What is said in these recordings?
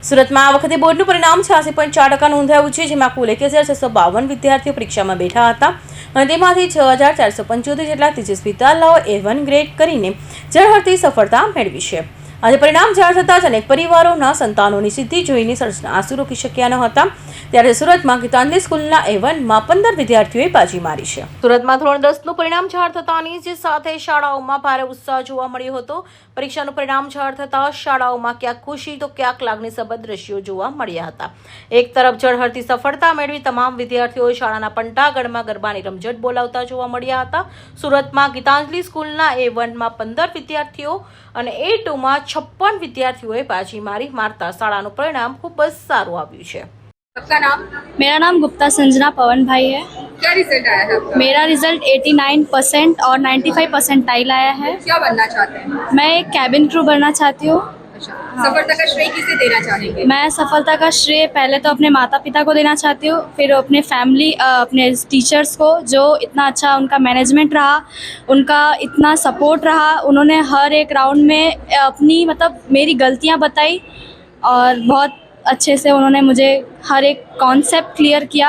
સુરતમાં આ વખતે બોર્ડનું પરિણામ 86.4% નોંધાયું છે, જેમાં કુલ 1652 વિદ્યાર્થીઓ પરીક્ષામાં બેઠા હતા અને તેમાંથી 6475 જેટલા તેજસ્વી તાલાઓ A1 ગ્રેડ કરીને ઝળહળતી સફળતા મેળવી છે। આજે પરિણામ જાહેર થતાં જ અનેક પરિવારોના સંતાનોની સિદ્ધિ જોઈને સર્જના આંસુ રોકી શક્યા ન હતા, ત્યારે સુરતમાં ગીતાંજલિ સ્કૂલના A1માં 15 વિદ્યાર્થીઓએ બાજી મારી છે। સુરતમાં ધોરણ 10નું પરિણામ જાહેર થતાની જ સાથે શાળાઓમાં ભારે ઉત્સાહ જોવા મળ્યો હતો। પરીક્ષાનું પરિણામ જાહેર થતાં શાળાઓમાં ક્યાંક ખુશી તો ક્યાંક લાગણીસભર દ્રશ્યો જોવા મળ્યા હતા। એક તરફ ઝળહળતી સફળતા મેળવી તમામ વિદ્યાર્થીઓ શાળાના પંટાગઢમાં ગરબાની રમઝટ બોલાવતા જોવા મળ્યા હતા। સુરતમાં ગીતાંજલિ સ્કૂલના A1માં 15 વિદ્યાર્થીઓ અને A2માં 56 વિद्यार्थियों बाजी मारता शाળાનું પરિણામ ખૂબ જ સારું આવ્યું છે। आपका नाम? मेरा नाम गुप्ता संजना पवन भाई है। क्या रिजल्ट आया है आपका? मेरा रिजल्ट 89% और 95 परसेंटाइल आया है। क्या बनना चाहते हैं? मैं एक कैबिन क्रू बनना चाहती हूँ। सफलता का श्रेय किसे देना चाहेंगे? मैं सफलता का श्रेय पहले तो अपने माता पिता को देना चाहती हूँ, फिर अपने फैमिली अपने टीचर्स को, जो इतना अच्छा उनका मैनेजमेंट रहा, उनका इतना सपोर्ट रहा, उन्होंने हर एक राउंड में अपनी मेरी गलतियाँ बताई और बहुत अच्छे से उन्होंने मुझे हर एक कॉन्सेप्ट क्लियर किया,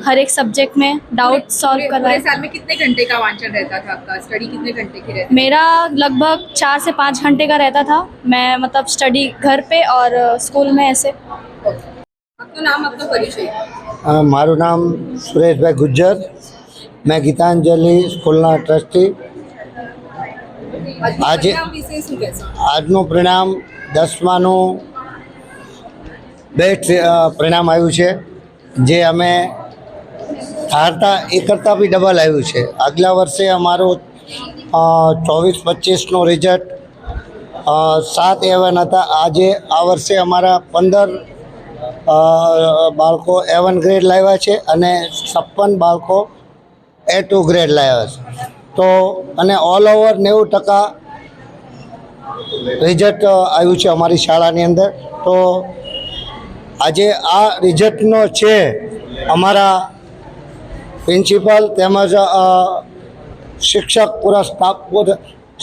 हर एक सब्जेक्ट में डाउट सॉल्व करवाए। साल में कितने घंटे का वांचन रहता था आपका? स्टडी कितने घंटे की रहती? मेरा लगभग 4 से 5 घंटे का रहता था। मैं स्टडी घर पे और स्कूल में ऐसे। आपका नाम, आपका परिचय? मारू नाम सुरेशभाई गुज्जर, मैं गीतांजलि स्कूलना ट्रस्टी। आज આજનું પરિણામ 10માનું બેસ્ટ પરિણામ આવ્યું છે, જે અમે ધારતા એ કરતાં બી ડબલ આવ્યું છે। આગલા વર્ષે અમારું 24-25નું રિઝલ્ટ 7 A1 હતા, આજે આ વર્ષે અમારા 15 બાળકો A1 ગ્રેડ લાવ્યા છે અને 56 બાળકો A2 ગ્રેડ લાવ્યા છે। તો અને ઓલ ઓવર 90% રિઝલ્ટ આવ્યું છે અમારી શાળાની અંદર। તો આજે આ રિઝલ્ટનો છે અમારા પ્રિન્સિપલ તેમજ શિક્ષક પૂરા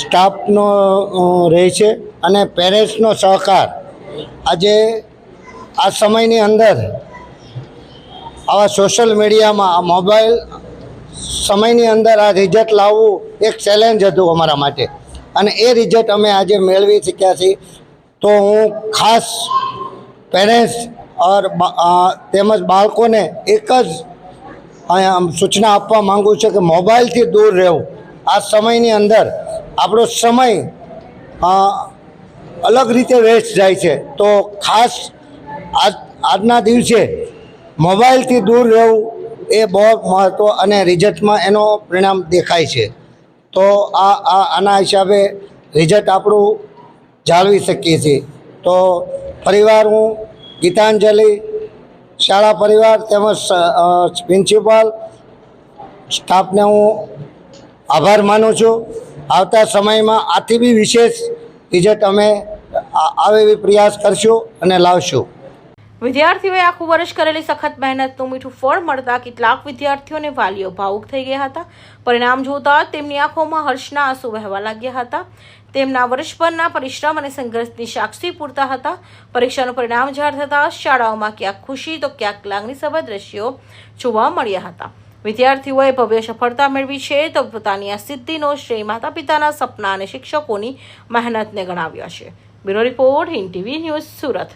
સ્ટાફનો રહે છે અને પેરેન્ટ્સનો સહકાર। આજે આ સમયની અંદર આવા સોશિયલ મીડિયામાં આ મોબાઈલ સમયની અંદર આ રિઝલ્ટ લાવવું એક ચેલેન્જ હતું અમારા માટે, અને એ રિઝલ્ટ અમે આજે મેળવી શક્યા છીએ। તો હું ખાસ પેરેન્ટ્સ और તેમજ બાળકોને એક જ સૂચના આપવા માગું છું કે મોબાઈલથી દૂર રહેવું। આ સમયની અંદર આપણો સમય અલગ રીતે વેસ્ટ જાય છે, તો ખાસ આજના દિવસે મોબાઈલથી દૂર રહેવું એ બહુ મહત્ત્વ અને રિઝલ્ટમાં એનો પરિણામ દેખાય છે। તો આના હિસાબે રિઝલ્ટ આપણું જાળવી શકીએ છીએ। તો પરિવાર હું ગીતાંજલિ શાળા પરિવાર તેમજ પ્રિન્સિપાલ સ્ટાફને હું આભાર માનું છું। આવતા સમયમાં આથી બી વિશેષ રિઝલ્ટ અમે આવે એવી પ્રયાસ કરશું અને લાવશું। વિદ્યાર્થીઓએ આખું વર્ષ કરેલી સખત મહેનતનું મીઠું ફળ મળતા કેટલાક વિદ્યાર્થીઓને વાલીઓ ભાવુક થઈ ગયા હતા। પરિણામ જોતા તેમની આંખોમાં હર્ષના આંસુ વહેવા લાગ્યા હતા। તેમના વર્ષભરના પરિશ્રમ અને સંઘર્ષની સાક્ષી પૂરતા હતા। પરીક્ષાનું પરિણામ જાહેર થતાં શાળાઓમાં ક્યાંક ખુશી તો ક્યાંક લાગણીસભર દ્રશ્યો જોવા મળ્યા હતા। વિદ્યાર્થીઓએ ભવ્ય સફળતા મેળવી છે, તો પોતાની આ સિદ્ધિનો શ્રેય માતા પિતાના સપના અને શિક્ષકોની મહેનતને ગણાવ્યા છે। Bureau report, Hind TV news, Surat.